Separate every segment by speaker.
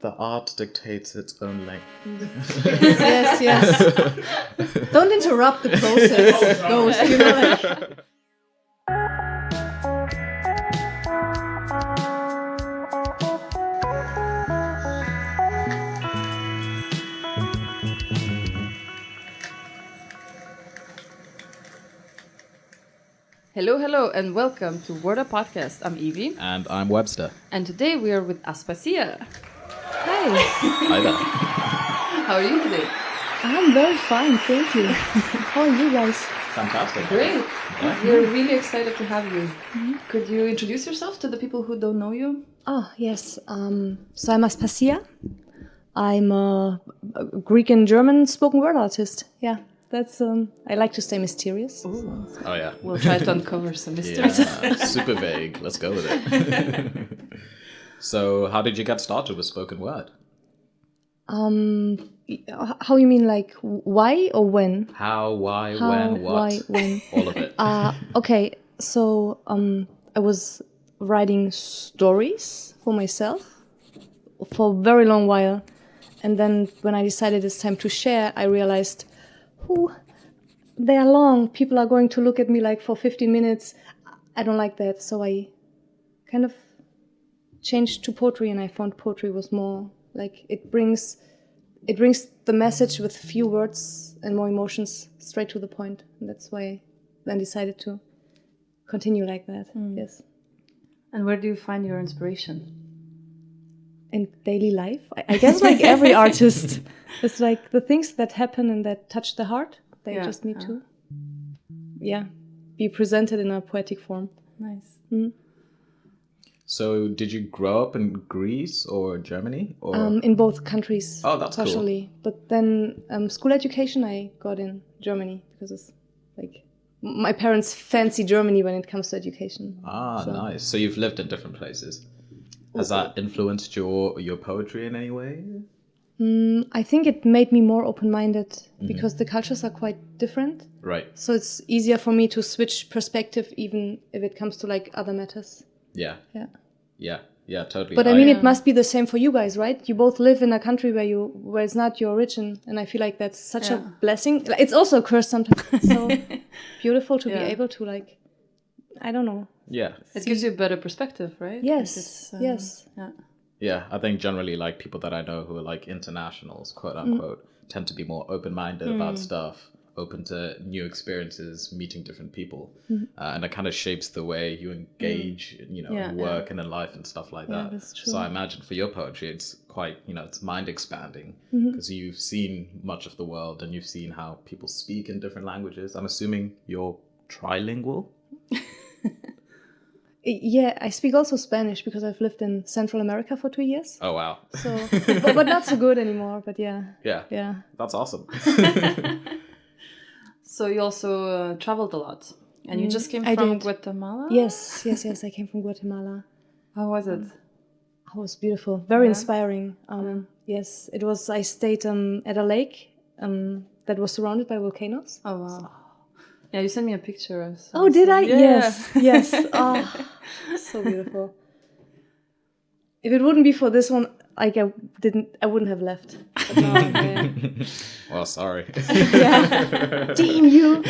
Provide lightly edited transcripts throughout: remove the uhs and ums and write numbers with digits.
Speaker 1: The art dictates its own length.
Speaker 2: Yes. Don't interrupt the process, Ghost. You know, like.
Speaker 3: Hello, and welcome to Word Up Podcast. I'm Evie.
Speaker 1: And I'm Webster.
Speaker 3: And today we are with Aspasia.
Speaker 2: Hi.
Speaker 1: Hi there.
Speaker 3: How are you today?
Speaker 2: I'm very fine, thank you. How are you guys?
Speaker 1: Fantastic.
Speaker 3: Great.
Speaker 1: Yeah.
Speaker 3: We're really excited to have you. Could you introduce yourself to the people who don't know you?
Speaker 2: Oh, yes. So I'm Aspasia. I'm a Greek and German spoken word artist. Yeah. That's I like to stay mysterious.
Speaker 3: Ooh.
Speaker 1: Oh, yeah.
Speaker 3: We'll try to uncover some mysteries.
Speaker 1: Yeah, super vague. Let's go with it. So, how did you get started with spoken word?
Speaker 2: How you mean, like why or when?
Speaker 1: How, why, when, what?
Speaker 2: Why, when?
Speaker 1: All of it.
Speaker 2: Okay. So I was writing stories for myself for a very long while, and then when I decided it's time to share, I realized, they are long. People are going to look at me like for 15 minutes. I don't like that. So I kind of changed to poetry, and I found poetry was more like it brings the message with few words and more emotions straight to the point. And that's why I then decided to continue like that. Yes.
Speaker 3: And where do you find your inspiration?
Speaker 2: In daily life, I guess, like every artist, it's like the things that happen and that touch the heart. They just need to, be presented in a poetic form.
Speaker 3: Nice.
Speaker 1: So, did you grow up in Greece or Germany? Or
Speaker 2: In both countries.
Speaker 1: Oh, that's
Speaker 2: partially. Cool. But then school education I got in Germany because it's like my parents fancy Germany when it comes to education.
Speaker 1: Nice. So you've lived in different places. Has that influenced your poetry in any way?
Speaker 2: I think it made me more open-minded because the cultures are quite different.
Speaker 1: Right.
Speaker 2: So it's easier for me to switch perspective even if it comes to like other matters.
Speaker 1: Yeah. Yeah, totally.
Speaker 2: But I mean, it must be the same for you guys, right? You both live in a country where it's not your origin, and I feel like that's such a blessing. It's also a curse sometimes. It's so beautiful to be able to, like, I don't know.
Speaker 1: Yeah.
Speaker 3: It gives you a better perspective, right?
Speaker 2: Yes. Yes.
Speaker 3: Yeah.
Speaker 1: Yeah, I think generally, like, people that I know who are like internationals, quote unquote, tend to be more open-minded about stuff, open to new experiences, meeting different people, and it kind of shapes the way you engage, in work and in life and stuff like that.
Speaker 2: That's true.
Speaker 1: So I imagine for your poetry, it's quite, it's mind-expanding because you've seen much of the world and you've seen how people speak in different languages. I'm assuming you're trilingual.
Speaker 2: Yeah, I speak also Spanish because I've lived in Central America for 2 years.
Speaker 1: Oh, wow.
Speaker 2: So, but not so good anymore. But yeah.
Speaker 1: That's awesome.
Speaker 3: So you also traveled a lot, and you just came from Guatemala?
Speaker 2: Yes, I came from Guatemala.
Speaker 3: How was it?
Speaker 2: It was beautiful, very inspiring. Yes, it was. I stayed at a lake that was surrounded by volcanoes.
Speaker 3: Oh, wow. Yeah, you sent me a picture.
Speaker 2: Oh, did I?
Speaker 3: Yeah.
Speaker 2: Yes. Oh, so beautiful. If it wouldn't be for this one, like I wouldn't have left. But no,
Speaker 1: Well, sorry.
Speaker 2: Damn you.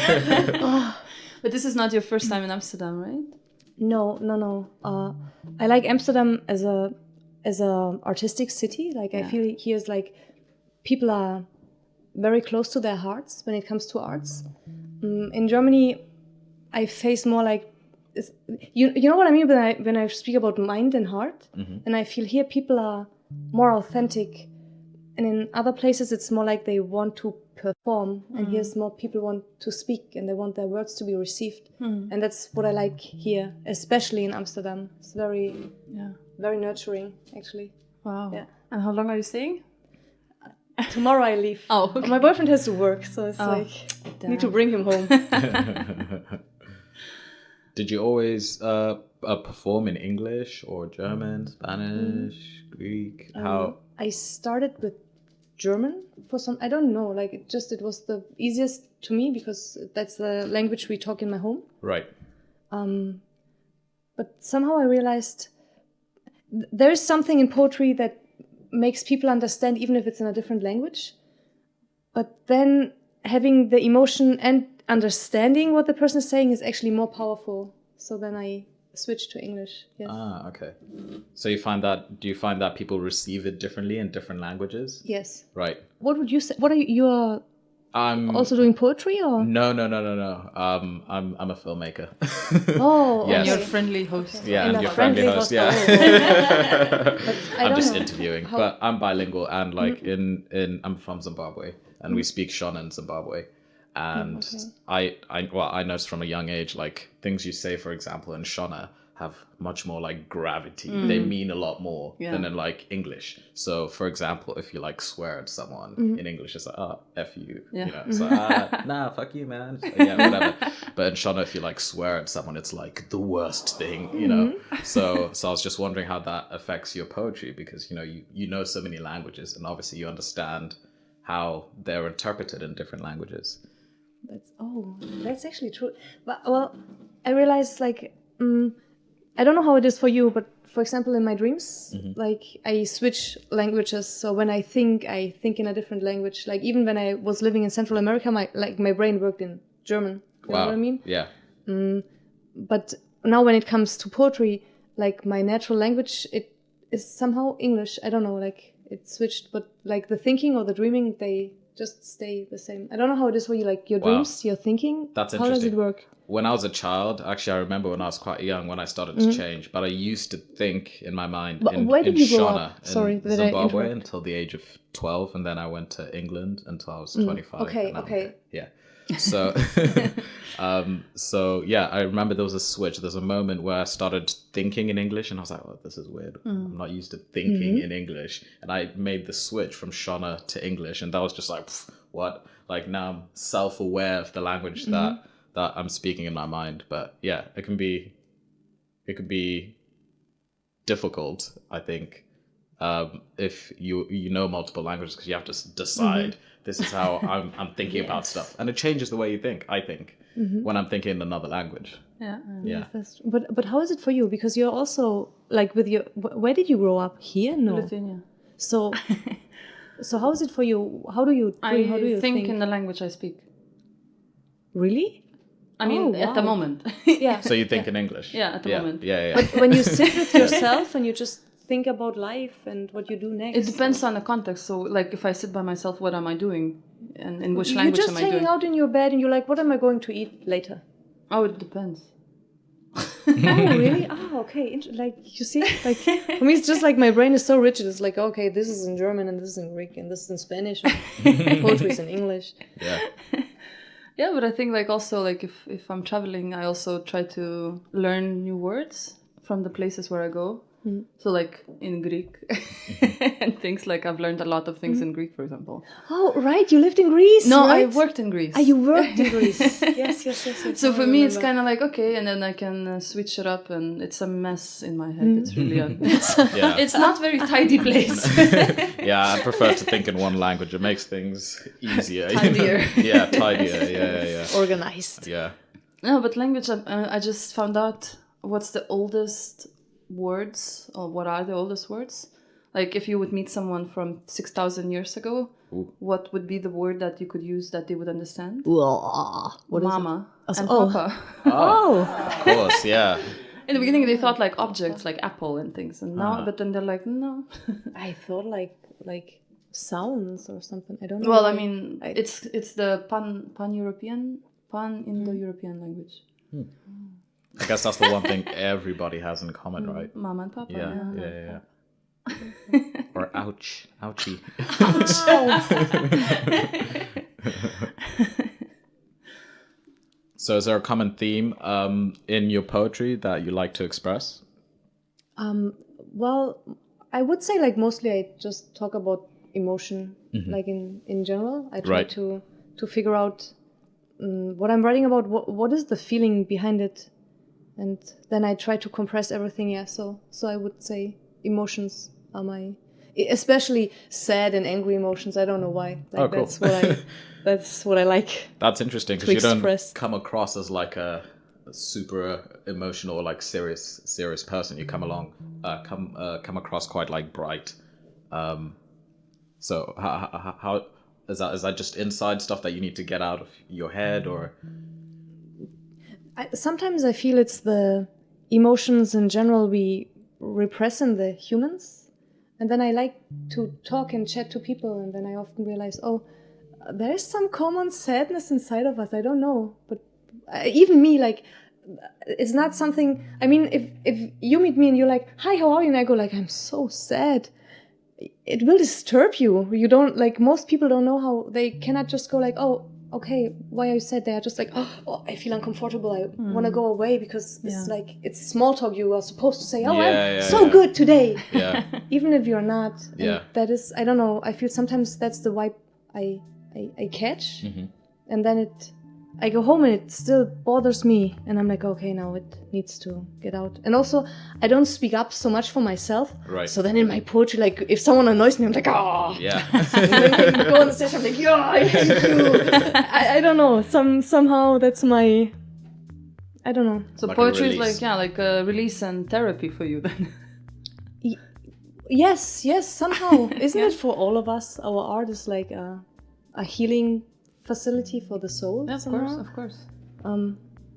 Speaker 3: But this is not your first time in Amsterdam, right?
Speaker 2: No. I like Amsterdam as a artistic city. Like I feel here's like people are very close to their hearts when it comes to arts. In Germany, I face more like you know what I mean when I speak about mind and heart, and I feel here people are more authentic, and in other places it's more like they want to perform, and here's more people want to speak and they want their words to be received, and that's what I like here, especially in Amsterdam. It's very nurturing, actually.
Speaker 3: Wow.
Speaker 2: Yeah.
Speaker 3: And how long are you staying?
Speaker 2: Tomorrow I leave.
Speaker 3: Oh, okay.
Speaker 2: My boyfriend has to work, so it's I need to bring him home.
Speaker 1: Did you always perform in English or German, Spanish, Greek? How?
Speaker 2: I started with German for some, I don't know, like it was the easiest to me because that's the language we talk in my home.
Speaker 1: Right.
Speaker 2: But somehow I realized there is something in poetry that makes people understand, even if it's in a different language. But then having the emotion and understanding what the person is saying is actually more powerful. So then I switch to English. Yes.
Speaker 1: Ah, okay. So do you find that people receive it differently in different languages?
Speaker 2: Yes.
Speaker 1: Right.
Speaker 2: What would you say? What are you are also doing poetry or?
Speaker 1: No. I'm a filmmaker.
Speaker 2: Oh,
Speaker 1: yes.
Speaker 3: And you're a friendly host.
Speaker 2: Okay.
Speaker 1: Yeah, and you're friendly host. Yeah. I'm just interviewing, but I'm bilingual and like I'm from Zimbabwe and we speak Shona in Zimbabwe. And I noticed from a young age, like things you say, for example, in Shona have much more like gravity. They mean a lot more than in like English. So for example, if you like swear at someone in English, it's like, oh, F you, you know, it's like, nah, fuck you, man. Yeah, whatever. But in Shona, if you like swear at someone, it's like the worst thing, you know? So I was just wondering how that affects your poetry because, you know, you know so many languages and obviously you understand how they're interpreted in different languages.
Speaker 2: That's actually true. But well, I realized like I don't know how it is for you, but for example, in my dreams, like I switch languages. So when I think in a different language. Like even when I was living in Central America, my brain worked in German. You know what I mean?
Speaker 1: Yeah.
Speaker 2: But now when it comes to poetry, like my natural language, it is somehow English. I don't know, like it switched, but like the thinking or the dreaming, they just stay the same. I don't know how it is for you, like your dreams, your thinking.
Speaker 1: That's
Speaker 2: interesting. How does it work?
Speaker 1: When I was a child, actually, I remember when I was quite young when I started to change. But I used to think in my mind
Speaker 2: where did you grow
Speaker 1: Shona,
Speaker 2: up? Sorry,
Speaker 1: in Zimbabwe until the age of 12, and then I went to England until I was 25.
Speaker 2: Okay.
Speaker 1: Yeah. So, so yeah, I remember there was a switch. There's a moment where I started thinking in English, and I was like, "Oh, this is weird. I'm not used to thinking in English." And I made the switch from Shona to English, and that was just like, what? Like now I'm self-aware of the language that I'm speaking in my mind. But yeah, it can be difficult, I think, if you know multiple languages because you have to decide. This is how I'm thinking about stuff, and it changes the way you think. I think when I'm thinking in another language.
Speaker 3: Yeah.
Speaker 2: Yes, but how is it for you? Because you're also like with your. Where did you grow up? Here, no.
Speaker 3: Lithuania.
Speaker 2: So how is it for you? How do you dream? How do you think
Speaker 3: in the language I speak?
Speaker 2: Really?
Speaker 3: I mean, at the moment.
Speaker 2: Yeah.
Speaker 1: So you think in English?
Speaker 3: Yeah, at the moment.
Speaker 1: Yeah.
Speaker 2: But when you sit with yourself and you just think about life and what you do next.
Speaker 3: It depends on the context. So, like, if I sit by myself, what am I doing? And in which language am I doing?
Speaker 2: You're just hanging out in your bed and you're like, what am I going to eat later?
Speaker 3: Oh, it depends.
Speaker 2: Oh, really? Oh, okay. Like, you see? Like, for me, it's just like my brain is so rich. It's like, okay, this is in German and this is in Greek and this is in Spanish. And poetry is in English.
Speaker 1: Yeah.
Speaker 3: Yeah, but I think, like, also, like, if I'm traveling, I also try to learn new words from the places where I go. So like in Greek and things like I've learned a lot of things in Greek, for example.
Speaker 2: Oh, right. You lived in Greece.
Speaker 3: No,
Speaker 2: right?
Speaker 3: I worked in Greece.
Speaker 2: Ah, you worked in Greece. Yes.
Speaker 3: So for me, it's kind of like, okay, and then I can switch it up and it's a mess in my head. It's really, it's not very tidy place.
Speaker 1: Yeah, I prefer to think in one language. It makes things easier.
Speaker 3: Tidier.
Speaker 1: Yeah, tidier. Yeah.
Speaker 2: Organized.
Speaker 1: Yeah.
Speaker 3: No, but language, I just found out what's the oldest words, or what are the oldest words. Like if you would meet someone from 6,000 years ago, what would be the word that you could use that they would understand?
Speaker 2: What
Speaker 3: Mama
Speaker 2: is it?
Speaker 3: and Papa.
Speaker 2: Oh,
Speaker 1: of course, yeah.
Speaker 3: In the beginning they thought like objects, like apple and things, and now but then they're like, no.
Speaker 2: I thought like sounds or something. I don't know.
Speaker 3: Well, I mean, it's the pan-European, pan-Indo-European language.
Speaker 1: I guess that's the one thing everybody has in common, right?
Speaker 3: Mama and Papa.
Speaker 1: Yeah. Or ouch, ouchie. So is there a common theme in your poetry that you like to express?
Speaker 2: Well, I would say like mostly I just talk about emotion, like in general. I try to figure out what I'm writing about. What is the feeling behind it? And then I try to compress everything, So I would say emotions are especially sad and angry emotions. I don't know why. Like,
Speaker 1: cool.
Speaker 2: That's what I like.
Speaker 1: That's interesting because you don't come across as like a super emotional or like serious person. You come across quite like bright, So how is that just inside stuff that you need to get out of your head, or?
Speaker 2: Sometimes I feel it's the emotions in general we repress in the humans. And then I like to talk and chat to people, and then I often realize, oh, there is some common sadness inside of us. I don't know. But even me, like, it's not something, I mean, if you meet me and you're like, hi, how are you? And I go like, I'm so sad. It will disturb you. You don't, like, most people don't know how, they cannot just go like, oh, okay, why are you sad? They are just like, oh, I feel uncomfortable. I want to go away, because it's like, it's small talk. You are supposed to say, oh, I'm so good today.
Speaker 1: Yeah.
Speaker 2: Even if you're not.
Speaker 1: Yeah.
Speaker 2: That is, I don't know. I feel sometimes that's the vibe I catch. And then I go home and it still bothers me. And I'm like, okay, now it needs to get out. And also, I don't speak up so much for myself.
Speaker 1: Right.
Speaker 2: So then in my poetry, like, if someone annoys me, I'm like, oh.
Speaker 1: Yeah.
Speaker 2: And then I go on the stage, I'm like, yeah, I hate you. I don't know. Somehow that's my, I don't know.
Speaker 3: So
Speaker 1: Like
Speaker 3: poetry
Speaker 1: a
Speaker 3: is
Speaker 1: release.
Speaker 3: like a release and therapy for you then.
Speaker 2: Yes, somehow. Isn't it for all of us? Our art is like a healing facility for the soul.
Speaker 3: Yeah, of course.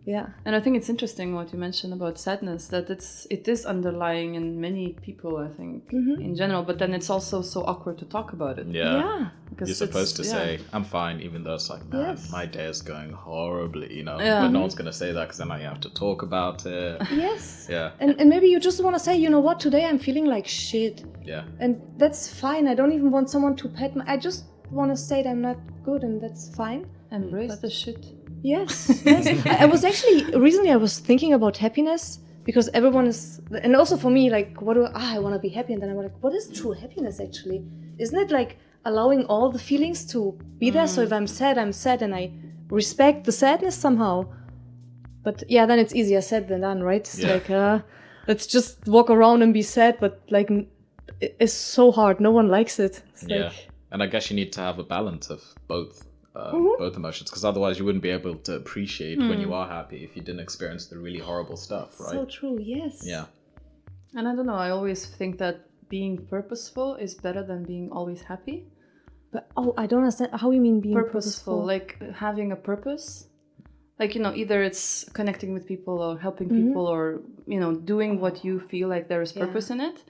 Speaker 2: Yeah.
Speaker 3: And I think it's interesting what you mentioned about sadness, that it is underlying in many people, I think, in general, but then it's also so awkward to talk about it.
Speaker 1: Yeah.
Speaker 3: Because
Speaker 1: You're supposed to say, I'm fine, even though it's like, man, my day is going horribly, you know.
Speaker 3: Yeah.
Speaker 1: But no one's going to say that, because then I have to talk about it.
Speaker 2: Yes.
Speaker 1: Yeah.
Speaker 2: And maybe you just want to say, you know what, today I'm feeling like shit.
Speaker 1: Yeah.
Speaker 2: And that's fine. I don't even want someone to pat I just want to say that I'm not good, and that's fine.
Speaker 3: Embrace the shit.
Speaker 2: Yes. I was actually, recently I was thinking about happiness, because everyone is, and also for me, like, I want to be happy, and then I'm like, what is true happiness actually? Isn't it like allowing all the feelings to be there? So if I'm sad, and I respect the sadness somehow. But yeah, then it's easier said than done, right? It's like, let's just walk around and be sad, but like, it's so hard. No one likes it. It's like,
Speaker 1: And I guess you need to have a balance of both emotions, because otherwise you wouldn't be able to appreciate when you are happy if you didn't experience the really horrible stuff, right?
Speaker 2: so true, yes.
Speaker 1: Yeah.
Speaker 3: And I don't know, I always think that being purposeful is better than being always happy.
Speaker 2: But I don't understand how you mean being purposeful.
Speaker 3: Like having a purpose. Like, you know, either it's connecting with people or helping people, or, you know, doing what you feel like there is purpose in it.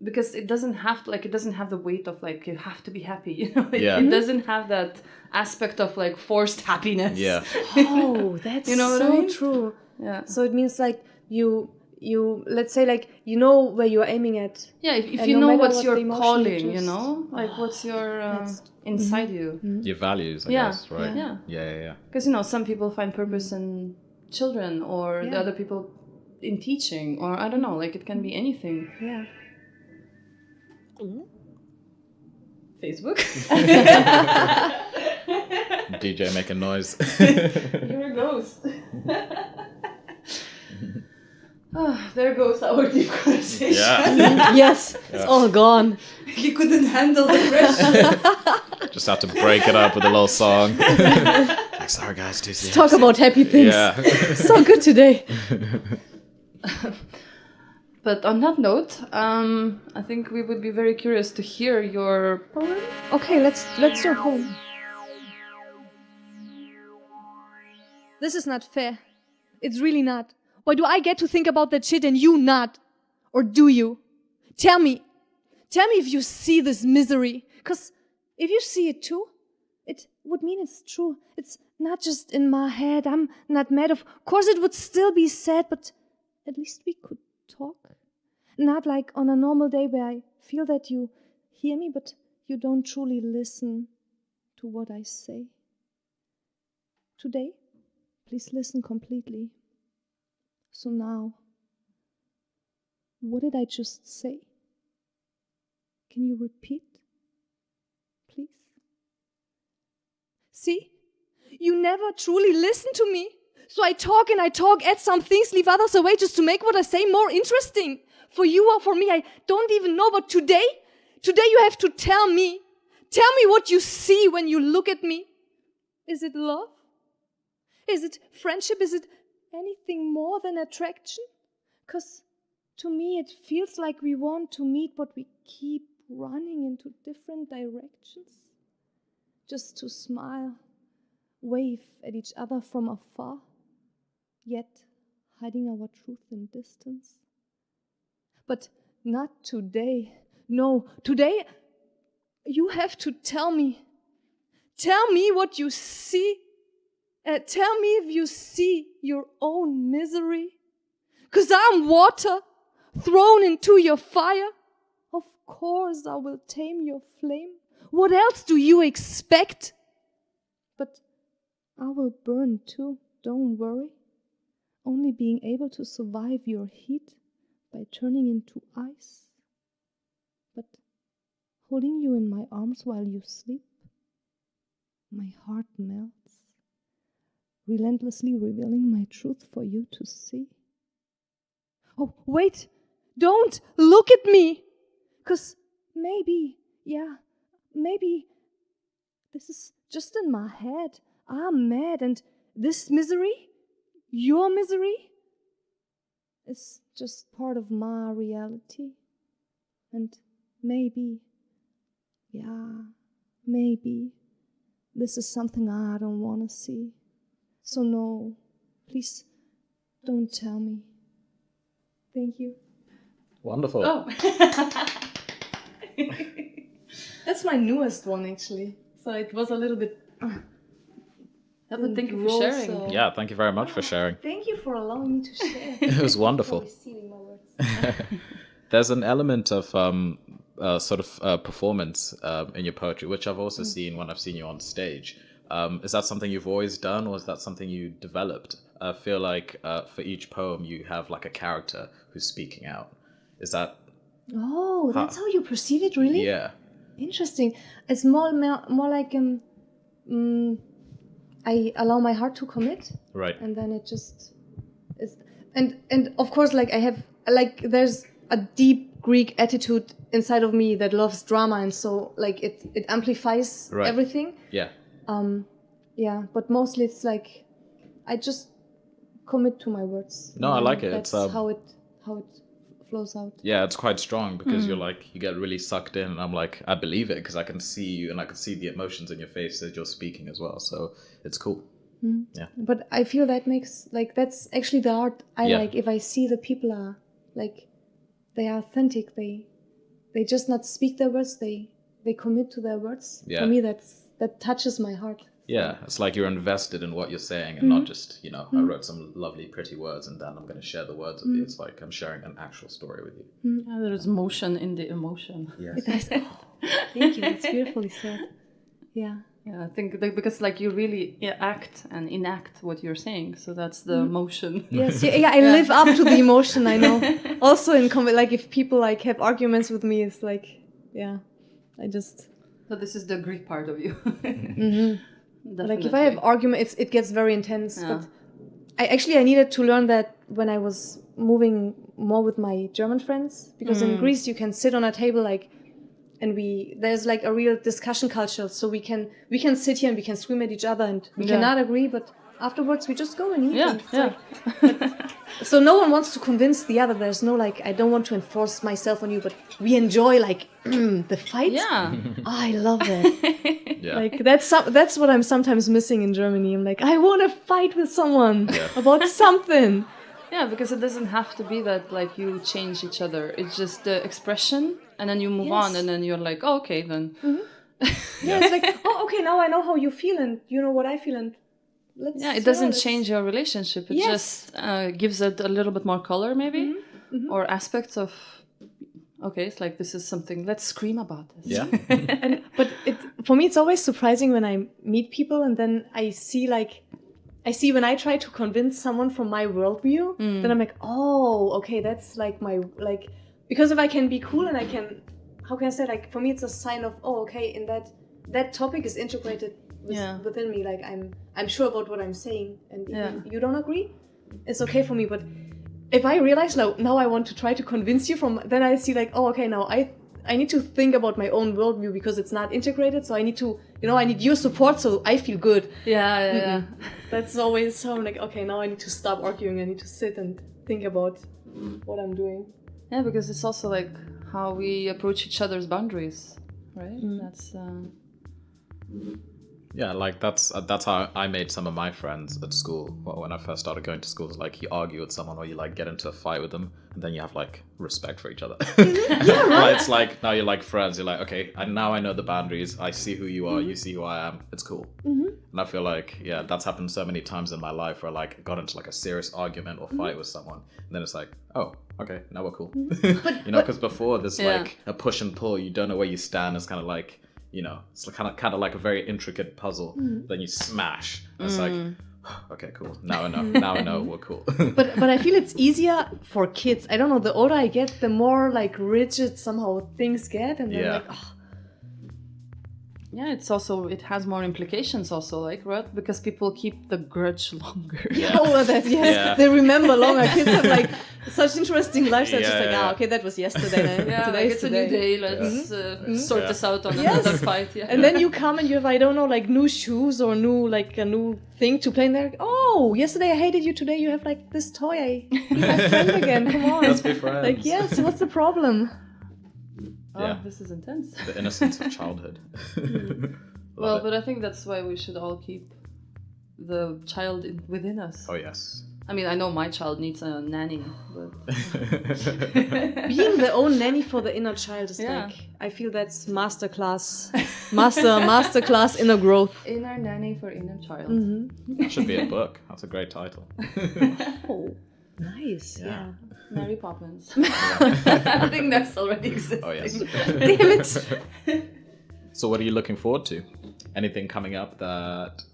Speaker 3: Because it doesn't have to, like, it doesn't have the weight of like, you have to be happy, you know. It doesn't have that aspect of like forced happiness.
Speaker 1: Yeah.
Speaker 2: Oh, that's
Speaker 3: You know what
Speaker 2: so
Speaker 3: I mean?
Speaker 2: true.
Speaker 3: Yeah.
Speaker 2: So it means like you let's say, like, you know where you're aiming at.
Speaker 3: Yeah, if
Speaker 2: And
Speaker 3: you
Speaker 2: no
Speaker 3: know
Speaker 2: matter
Speaker 3: what's
Speaker 2: what
Speaker 3: your
Speaker 2: the emotion,
Speaker 3: calling,
Speaker 2: you
Speaker 3: you
Speaker 2: just-
Speaker 3: know, like what's your inside you.
Speaker 1: Your values, I
Speaker 3: Yeah.
Speaker 1: guess, right?
Speaker 3: Yeah.
Speaker 1: Yeah.
Speaker 3: Because, you know, some people find purpose in children, or the
Speaker 2: Yeah.
Speaker 3: other people in teaching, or I don't know, like it can be anything.
Speaker 2: Yeah.
Speaker 3: Facebook.
Speaker 1: DJ making noise.
Speaker 3: You're a ghost. There goes our deep conversation.
Speaker 1: Yeah.
Speaker 2: Yes, it's all gone.
Speaker 3: He couldn't handle the pressure.
Speaker 1: Just have to break it up with a little song. Like, sorry guys, too serious.
Speaker 2: Talk about happy things.
Speaker 1: Yeah.
Speaker 2: So good today.
Speaker 3: But on that note, I think we would be very curious to hear your poem.
Speaker 2: Okay, let's do home. This is not fair. It's really not. Why do I get to think about that shit and you not? Or do you? Tell me. Tell me if you see this misery. 'Cause if you see it too, it would mean it's true. It's not just in my head. I'm not mad. Of course it would still be sad, but at least we could talk. Not like on a normal day where I feel that you hear me, but you don't truly listen to what I say. Today, please listen completely. So now, what did I just say? Can you repeat, please? See, you never truly listen to me. So I talk and I talk, add some things, leave others away just to make what I say more interesting. For you or for me, I don't even know, but today you have to tell me. Tell me what you see when you look at me. Is it love? Is it friendship? Is it anything more than attraction? 'Cause to me it feels like we want to meet, but we keep running into different directions, just to smile, wave at each other from afar, yet hiding our truth in distance. But not today. No, today you have to tell me. Tell me what you see. Tell me if you see your own misery. 'Cause I'm water thrown into your fire. Of course I will tame your flame. What else do you expect? But I will burn too, don't worry. Only being able to survive your heat by turning into ice. But holding you in my arms while you sleep, my heart melts, relentlessly revealing my truth for you to see. Oh, wait, don't look at me, 'cause maybe this is just in my head. I'm mad, and this misery, your misery, is just part of my reality. And maybe this is something I don't want to see. So no, please don't tell me. Thank you.
Speaker 1: Wonderful.
Speaker 3: Oh.
Speaker 2: That's my newest one, actually. So it was a little bit...
Speaker 3: But thank you for sharing.
Speaker 2: So.
Speaker 1: Yeah, thank you very much for sharing.
Speaker 2: Thank you for allowing me to share.
Speaker 1: It was wonderful.
Speaker 2: For receiving my words.
Speaker 1: There's an element of performance in your poetry, which I've also seen when I've seen you on stage. Is that something you've always done, or is that something you developed? I feel like for each poem you have like a character who's speaking out. Is that...
Speaker 2: Oh, that's how you perceive it, really?
Speaker 1: Yeah.
Speaker 2: Interesting. It's more like I allow my heart to commit,
Speaker 1: Right.
Speaker 2: and then it just is. And of course, like I have, like there's a deep Greek attitude inside of me that loves drama, and so like it amplifies everything.
Speaker 1: Yeah.
Speaker 2: Yeah, but mostly it's like I just commit to my words.
Speaker 1: No, I like it.
Speaker 2: That's
Speaker 1: It's
Speaker 2: how it flows out.
Speaker 1: Yeah, it's quite strong because you're like, you get really sucked in, and I'm like, I believe it because I can see you and I can see the emotions in your face as you're speaking as well. So it's cool. Yeah.
Speaker 2: But I feel that makes, like, that's actually the art I like. If I see the people are like, they are authentic, they just not speak their words, they commit to their words.
Speaker 1: Yeah.
Speaker 2: For me, that touches my heart.
Speaker 1: Yeah, it's like you're invested in what you're saying and not just, I wrote some lovely, pretty words and then I'm going to share the words with you. It's like I'm sharing an actual story with you.
Speaker 3: Yeah, there is motion in the emotion.
Speaker 1: Yes.
Speaker 2: Thank you. That's beautifully said. Yeah.
Speaker 3: Yeah, I think because like you really act and enact what you're saying, so that's the motion.
Speaker 2: Yes, I live up to the emotion, I know. Also in like if people like have arguments with me, it's like, I just...
Speaker 3: So this is the Greek part of you.
Speaker 2: Like if I have arguments, it gets very intense. But I needed to learn that when I was moving more with my German friends, because in Greece you can sit on a table and there's like a real discussion culture, so we can sit here and we can scream at each other and we cannot agree, but afterwards we just go and eat. So no one wants to convince the other. There's no like, I don't want to enforce myself on you, but we enjoy like the fight.
Speaker 3: Yeah.
Speaker 2: I love it.
Speaker 1: Yeah.
Speaker 2: Like that's what I'm sometimes missing in Germany. I'm like, I want to fight with someone about something.
Speaker 3: Yeah, because it doesn't have to be that like you change each other. It's just the expression, and then you move on, and then you're like, oh, okay, then.
Speaker 2: It's like, oh, okay, now I know how you feel, and you know what I feel, and let's.
Speaker 3: Yeah, it doesn't change your relationship. It just gives it a little bit more color, maybe, or aspects of. Okay, it's like this is something. Let's scream about this.
Speaker 1: Yeah.
Speaker 2: But for me, it's always surprising when I meet people, and then I see when I try to convince someone from my worldview, then I'm like, oh, okay, that's like because if I can be cool and I can, how can I say, like, for me it's a sign of, oh, okay, in that topic is integrated within me, like I'm sure about what I'm saying, and if you don't agree, it's okay for me. But if I realize now I want to try to convince you then I see like, oh, okay, now I need to think about my own worldview because it's not integrated, so I need to, I need your support so I feel good.
Speaker 3: Yeah.
Speaker 2: That's always how I'm like, okay, now I need to stop arguing. I need to sit and think about what I'm doing.
Speaker 3: Yeah, because it's also like how we approach each other's boundaries, right? That's
Speaker 1: Yeah, like that's how I made some of my friends at school. Well, when I first started going to school, it's like you argue with someone or you like get into a fight with them, and then you have like respect for each other.
Speaker 2: Yeah, right.
Speaker 1: It's like now you're like friends. You're like, okay, now I know the boundaries. I see who you are. You see who I am. It's cool. And I feel like that's happened so many times in my life where like I got into like a serious argument or fight with someone, and then it's like, oh, okay, now we're cool. Because before there's like a push and pull. You don't know where you stand. It's kind of like. It's kind of like a very intricate puzzle. Then you smash. And it's like, okay, cool. Now I know. Now I know we're cool.
Speaker 2: But I feel it's easier for kids. I don't know. The older I get, the more like rigid somehow things get, and then like, oh.
Speaker 3: Yeah, it has more implications also, like, right? Because people keep the grudge longer.
Speaker 2: Yeah. Oh, that, yes. Yeah. They remember longer. Kids have like such interesting lives. They're just like, okay, that was yesterday.
Speaker 3: It's a new day. Let's sort this out on another fight. Yeah.
Speaker 2: And then you come and you have, I don't know, like new shoes or a new thing to play. And they're like, oh, yesterday I hated you. Today you have like this toy. Be my friend again. Come on.
Speaker 1: Let's be friends.
Speaker 2: Like, yes. So what's the problem?
Speaker 3: Oh, this is intense.
Speaker 1: The innocence of childhood.
Speaker 3: Well, but I think that's why we should all keep the child within us.
Speaker 1: Oh, yes.
Speaker 3: I mean, I know my child needs a nanny, but...
Speaker 2: Being the own nanny for the inner child is like, I feel that's masterclass inner growth.
Speaker 3: Inner nanny for inner child.
Speaker 1: That should be a book. That's a great title.
Speaker 2: Oh, nice. Yeah.
Speaker 3: Mary Poppins. I think that's already existing.
Speaker 1: Oh, yes.
Speaker 2: Damn it.
Speaker 1: So what are you looking forward to? Anything coming up that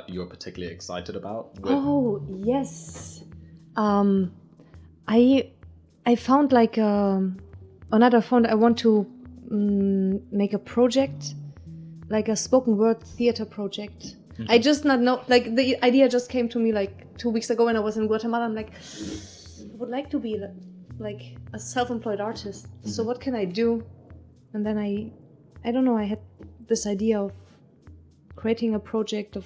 Speaker 1: you're particularly excited about?
Speaker 2: Oh, yes. I found like another fund. I want to make a project, like a spoken word theater project. I just not know, like the idea just came to me like 2 weeks ago when I was in Guatemala. I'm like, I would like to be like a self-employed artist. So what can I do? And then I don't know, I had this idea of creating a project of,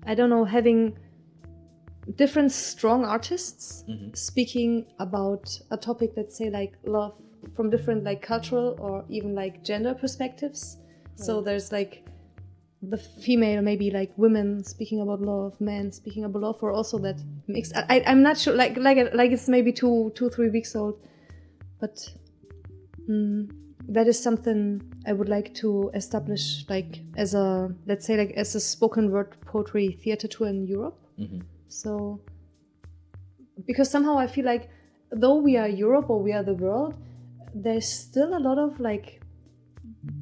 Speaker 2: I don't know, having different strong artists speaking about a topic, let's say like love, from different like cultural or even like gender perspectives. Right. So there's like the female, maybe like women speaking about love, men speaking about love, or also that mix. I'm not sure, like it's maybe 2-3 weeks old, but that is something I would like to establish, like as a, let's say like as a spoken word poetry theater tour in Europe. So, because somehow I feel like though we are Europe or we are the world, there's still a lot of like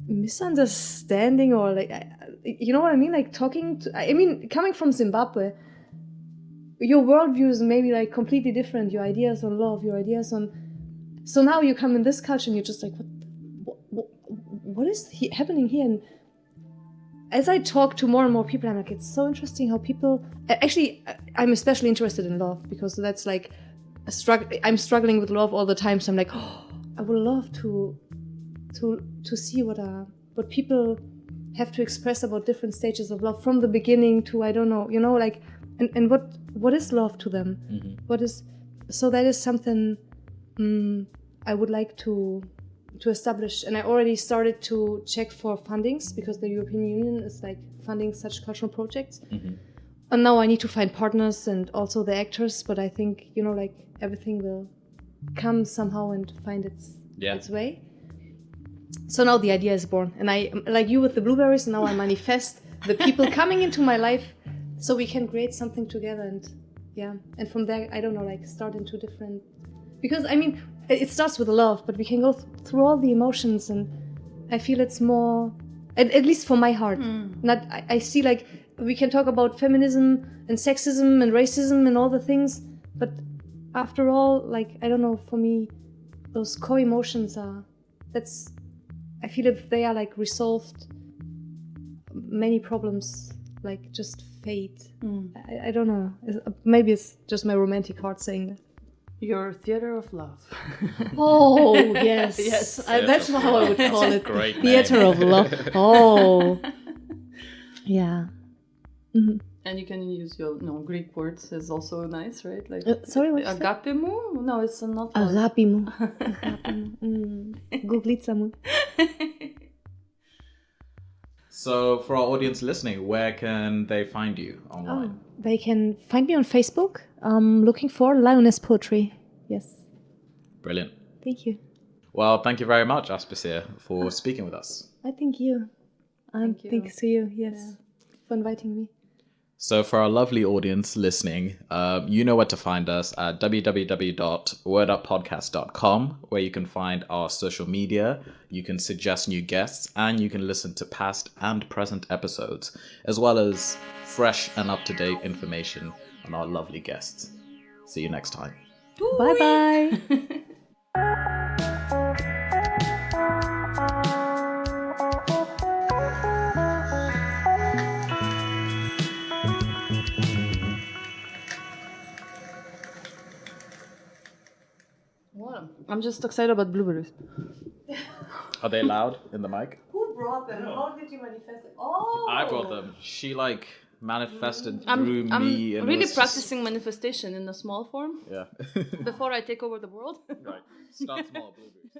Speaker 2: misunderstanding or like, you know what I mean? Like coming from Zimbabwe, your worldview is maybe like completely different. Your ideas on love, your ideas on, so now you come in this culture and you're just like, what is happening here? And as I talk to more and more people, I'm like, it's so interesting how people, actually, I'm especially interested in love because that's like I'm struggling with love all the time. So I'm like, oh, I would love to see what people have to express about different stages of love from the beginning to, I don't know, like, and what is love to them? What is, so that is something I would like to establish, and I already started to check for fundings because the European Union is like funding such cultural projects. And now I need to find partners and also the actors, but I think, like everything will come somehow and find its way. So now the idea is born, and I, like you with the blueberries, now I manifest the people coming into my life so we can create something together, and from there, I don't know, like start into different, because I mean, it starts with love, but we can go through all the emotions, and I feel it's more, at least for my heart. I see like we can talk about feminism and sexism and racism and all the things, but after all, like, I don't know, for me, those core emotions I feel if they are like resolved, many problems like just fade. I don't know. Maybe it's just my romantic heart saying that.
Speaker 3: Your theater of love.
Speaker 2: Oh, yes. Yes. That's how I would call it.
Speaker 1: Great
Speaker 2: theater of love. Oh. Yeah.
Speaker 3: And you can use your Greek words is also nice, right? Like
Speaker 2: sorry, what did you say?
Speaker 3: agapemu? No, it's not.
Speaker 2: Agapimu. Guglicamu.
Speaker 1: So, for our audience listening, where can they find you online?
Speaker 2: They can find me on Facebook. Looking for Lioness Poetry. Yes.
Speaker 1: Brilliant.
Speaker 2: Thank you.
Speaker 1: Well, thank you very much, Aspasia, for speaking with us.
Speaker 2: I thank you.
Speaker 3: Thank you.
Speaker 2: Thanks to you, yes, for inviting me.
Speaker 1: So for our lovely audience listening, you know where to find us at www.worduppodcast.com, where you can find our social media, you can suggest new guests, and you can listen to past and present episodes, as well as fresh and up-to-date information on our lovely guests. See you next time.
Speaker 2: Bye-bye.
Speaker 3: I'm just excited about blueberries.
Speaker 1: Are they loud in the mic?
Speaker 2: Who brought them? How did you manifest it? Oh!
Speaker 1: I brought them. She manifested
Speaker 3: I'm
Speaker 1: through
Speaker 3: I'm
Speaker 1: me. And
Speaker 3: really
Speaker 1: was
Speaker 3: practicing manifestation in a small form
Speaker 1: Yeah.
Speaker 3: before I take over the world.
Speaker 1: Right. Start small, blueberries.